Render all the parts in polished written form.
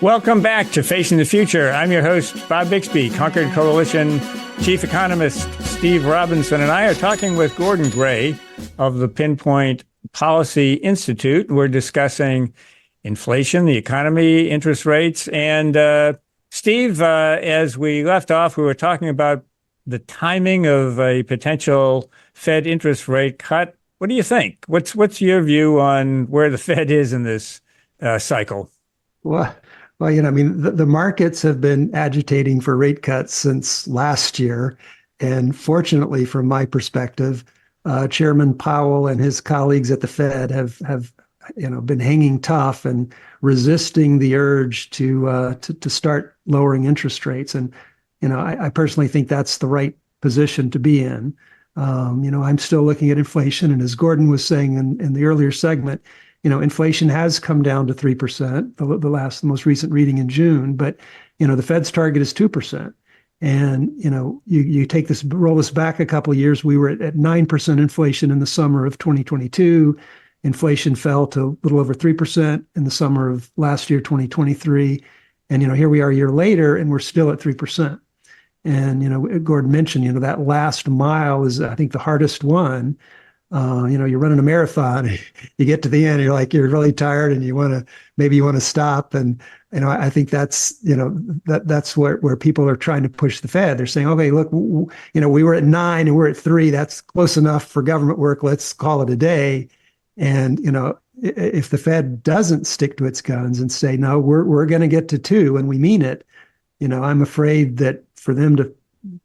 Welcome back to Facing the Future. I'm your host, Bob Bixby. Concord Coalition Chief Economist Steve Robinson and I are talking with Gordon Gray of the Pinpoint Policy Institute. We're discussing inflation, the economy, interest rates. And Steve, as we left off, we were talking about the timing of a potential Fed interest rate cut. What do you think? What's your view on where the Fed is in this cycle? Well, the markets have been agitating for rate cuts since last year. And fortunately, from my perspective, Chairman Powell and his colleagues at the Fed have been hanging tough and resisting the urge to start lowering interest rates. And, I personally think that's the right position to be in. I'm still looking at inflation. And as Gordon was saying in the earlier segment, inflation has come down to 3%, the most recent reading in June, but, the Fed's target is 2%. And, you take this, roll this back a couple of years, we were at 9% inflation in the summer of 2022. Inflation fell to a little over 3% in the summer of last year, 2023. And, here we are a year later, and we're still at 3%. And, Gordon mentioned, that last mile is, I think, the hardest one. You're running a marathon, you get to the end, you're really tired and you want to stop. And, I think that's where people are trying to push the Fed. They're saying, okay, look, we were at 9 and we're at 3. That's close enough for government work. Let's call it a day. And, if the Fed doesn't stick to its guns and say, no, we're going to get to 2 and we mean it, I'm afraid that for them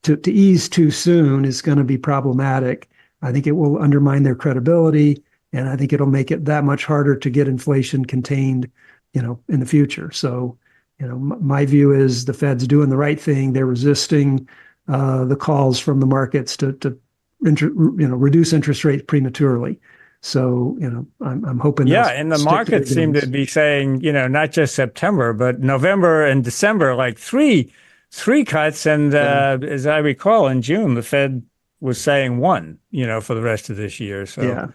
to ease too soon is going to be problematic. I think it will undermine their credibility, and I think it'll make it that much harder to get inflation contained, in the future. So, my view is the Fed's doing the right thing. They're resisting the calls from the markets to reduce interest rates prematurely. So, I'm hoping. Yeah, and the markets seem to be saying, not just September, but November and December, like three cuts. And as I recall, in June, the Fed was saying 1, for the rest of this year. So yeah,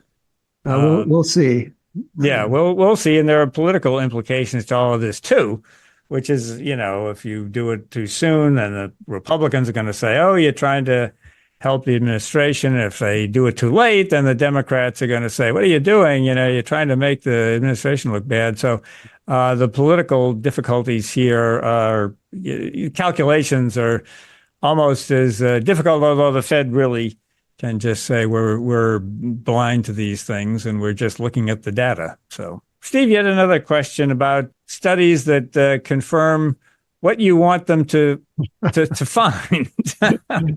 we'll see. Yeah, we'll see. And there are political implications to all of this too, which is, if you do it too soon, then the Republicans are going to say, oh, you're trying to help the administration. If they do it too late, then the Democrats are going to say, what are you doing? You're trying to make the administration look bad. So the political difficulties here are, calculations are almost as difficult, although the Fed really can just say we're blind to these things and we're just looking at the data. So, Steve, you had another question about studies that confirm what you want them to find.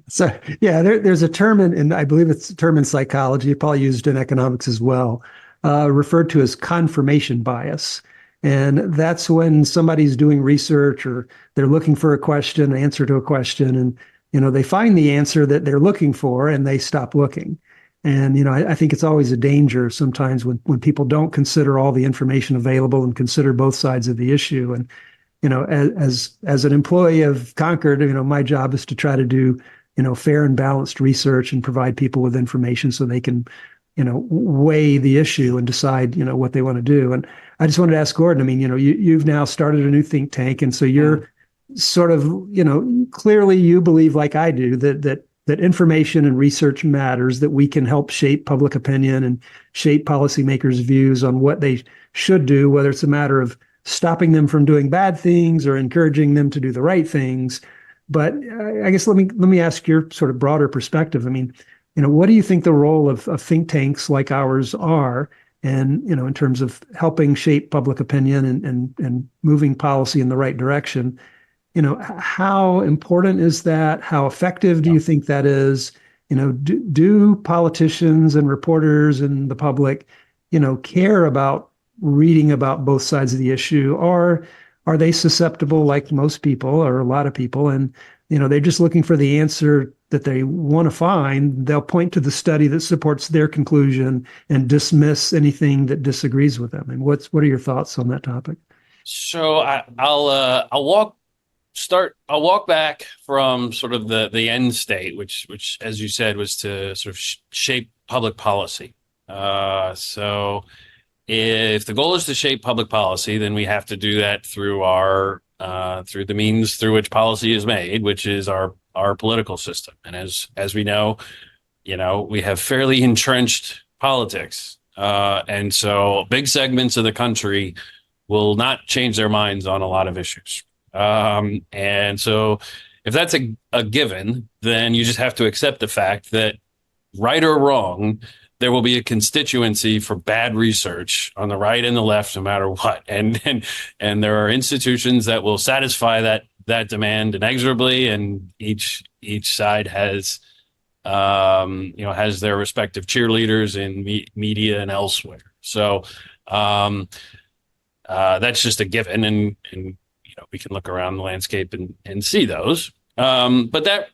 So, yeah, there's a term in I believe it's a term in psychology, probably used in economics as well, referred to as confirmation bias. And that's when somebody's doing research or they're looking for an answer to a question, and, they find the answer that they're looking for and they stop looking. And, I think it's always a danger sometimes when people don't consider all the information available and consider both sides of the issue. And, as an employee of Concord, my job is to try to do, fair and balanced research and provide people with information so they can, weigh the issue and decide, what they want to do. And I just wanted to ask Gordon, you've now started a new think tank. And so you're sort of, clearly you believe, like I do, that information and research matters, that we can help shape public opinion and shape policymakers' views on what they should do, whether it's a matter of stopping them from doing bad things or encouraging them to do the right things. But I guess let me ask your sort of broader perspective. What do you think the role of think tanks like ours are, and in terms of helping shape public opinion and moving policy in the right direction? How important is that? How effective do you think that is? Do politicians and reporters and the public, care about reading about both sides of the issue, or are they susceptible, like most people or a lot of people, and they're just looking for the answer that they want to find? They'll point to the study that supports their conclusion and dismiss anything that disagrees with them. And what are your thoughts on that topic? So I'll walk back from sort of the end state, which as you said was to sort of shape public policy. So if the goal is to shape public policy, then we have to do that through our through the means through which policy is made, which is our political system. And as we know, we have fairly entrenched politics, and so big segments of the country will not change their minds on a lot of issues. And so, if that's a given, then you just have to accept the fact that, right or wrong, there will be a constituency for bad research on the right and the left, no matter what. And there are institutions that will satisfy that demand inexorably, and each side has has their respective cheerleaders in media and elsewhere. So that's just a given, and we can look around the landscape and see those. But that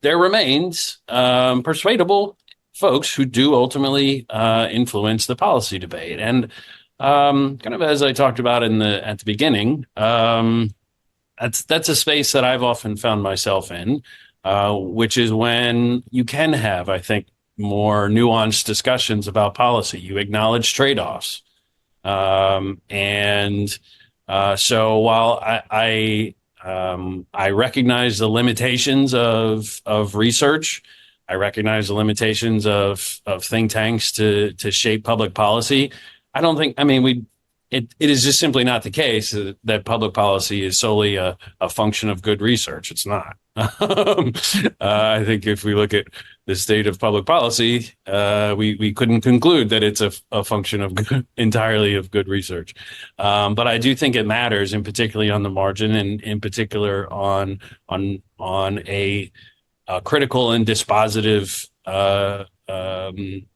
there remains persuadable folks who do ultimately influence the policy debate. And kind of as I talked about at the beginning, that's a space that I've often found myself in, which is when you can have, I think, more nuanced discussions about policy. You acknowledge trade-offs. So while I recognize the limitations of research, I recognize the limitations of think tanks to shape public policy. It is just simply not the case that public policy is solely a function of good research. It's not. I think if we look at the state of public policy, we couldn't conclude that it's a function of entirely of good research. But I do think it matters, and particularly on the margin, and in particular on a critical and dispositive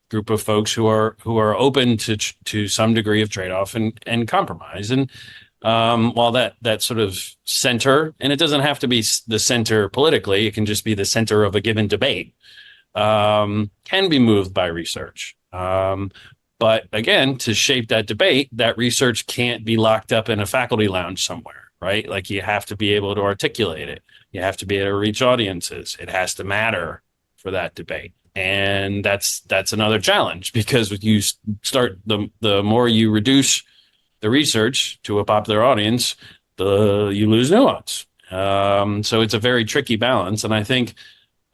group of folks who are open to some degree of trade-off and compromise. And while that sort of center, and it doesn't have to be the center politically, it can just be the center of a given debate, can be moved by research. But again, to shape that debate, that research can't be locked up in a faculty lounge somewhere, right? Like, you have to be able to articulate it. You have to be able to reach audiences. It has to matter for that debate. And that's another challenge, because if you start, the more you reduce the research to a popular audience, you lose nuance. So it's a very tricky balance. And I think,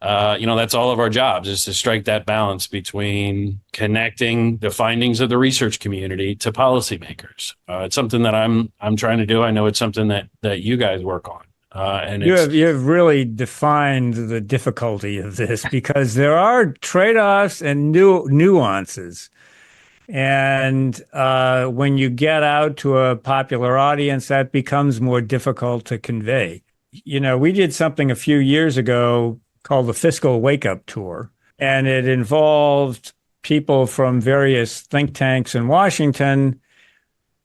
that's all of our jobs, is to strike that balance between connecting the findings of the research community to policymakers. It's something that I'm trying to do. I know it's something that you guys work on. And you have really defined the difficulty of this, because there are trade-offs and nuances. And when you get out to a popular audience, that becomes more difficult to convey. We did something a few years ago called the Fiscal Wake Up Tour, and it involved people from various think tanks in Washington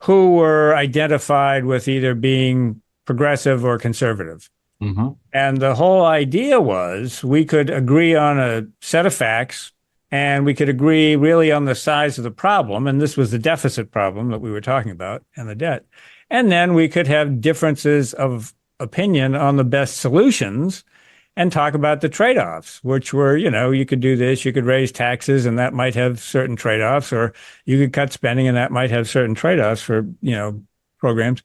who were identified with either being progressive or conservative. Mm-hmm. And the whole idea was we could agree on a set of facts, and we could agree really on the size of the problem. And this was the deficit problem that we were talking about, and the debt. And then we could have differences of opinion on the best solutions and talk about the trade-offs, which were, you could do this, you could raise taxes, and that might have certain trade-offs, or you could cut spending, and that might have certain trade-offs for, programs.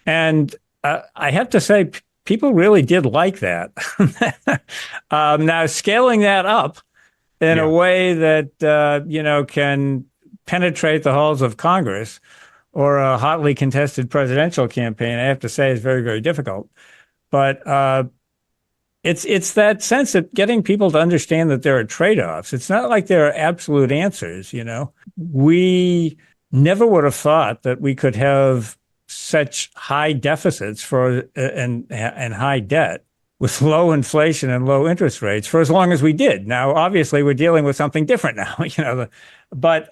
And I have to say, people really did like that. Now, scaling that up in a way that, can penetrate the halls of Congress or a hotly contested presidential campaign, I have to say, is very, very difficult. But it's that sense of getting people to understand that there are trade-offs. It's not like there are absolute answers, We never would have thought that we could have such high deficits and high debt with low inflation and low interest rates for as long as we did. Now, obviously, we're dealing with something different now, but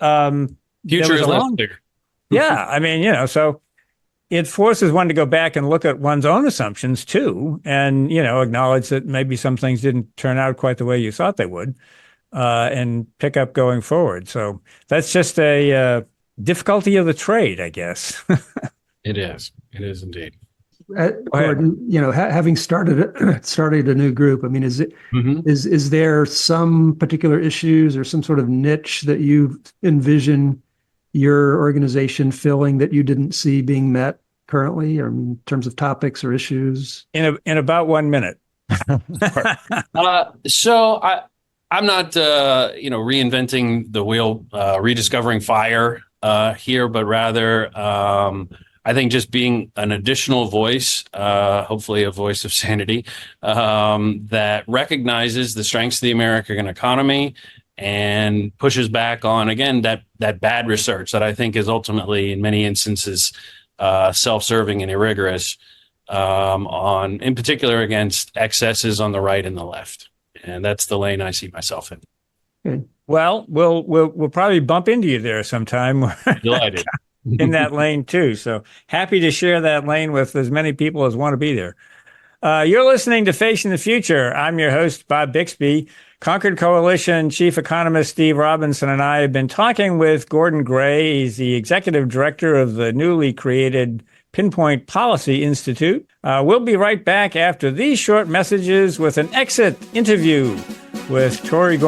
future is less clear. Yeah, so it forces one to go back and look at one's own assumptions too, and acknowledge that maybe some things didn't turn out quite the way you thought they would, and pick up going forward. So that's just a difficulty of the trade, I guess. It is indeed. Gordon, having started a new group, is it is there some particular issues or some sort of niche that you envision, your organization filling that you didn't see being met currently, or in terms of topics or issues? In about 1 minute. So I'm not reinventing the wheel, rediscovering fire here, but rather I think just being an additional voice, hopefully a voice of sanity, that recognizes the strengths of the American economy and pushes back on, again, that bad research that I think is ultimately, in many instances, self-serving and irrigorous, in particular against excesses on the right and the left. And that's the lane I see myself in. Good. Well, we'll probably bump into you there sometime. Delighted. In that lane too. So happy to share that lane with as many people as want to be there. You're listening to Facing the Future. I'm your host, Bob Bixby. Concord Coalition Chief Economist Steve Robinson and I have been talking with Gordon Gray. He's the executive director of the newly created Pinpoint Policy Institute. We'll be right back after these short messages with an exit interview with Tori Gorman.